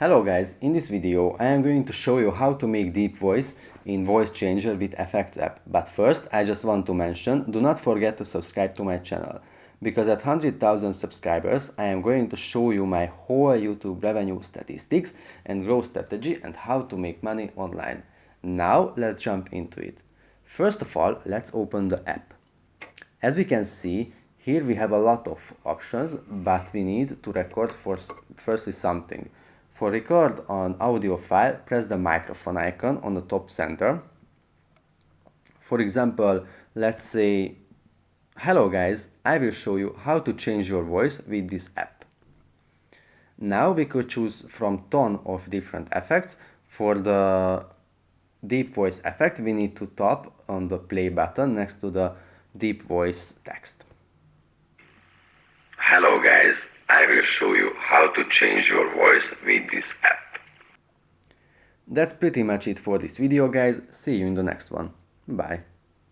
Hello guys, in this video I am going to show you how to make deep voice in Voice Changer with Effects app. But first I just want to mention, do not forget to subscribe to my channel, because at 100,000 subscribers I am going to show you my whole YouTube revenue statistics and growth strategy and how to make money online. Now let's jump into it. First of all, let's open the app. As we can see, here we have a lot of options, but we need to record firstly something. For record on audio file, press the microphone icon on the top center. For example, let's say, hello guys, I will show you how to change your voice with this app. Now we could choose from ton of different effects. For the deep voice effect, we need to tap on the play button next to the deep voice text. Hello guys, I will show you how to change your voice with this app. That's pretty much it for this video guys, see you in the next one. Bye.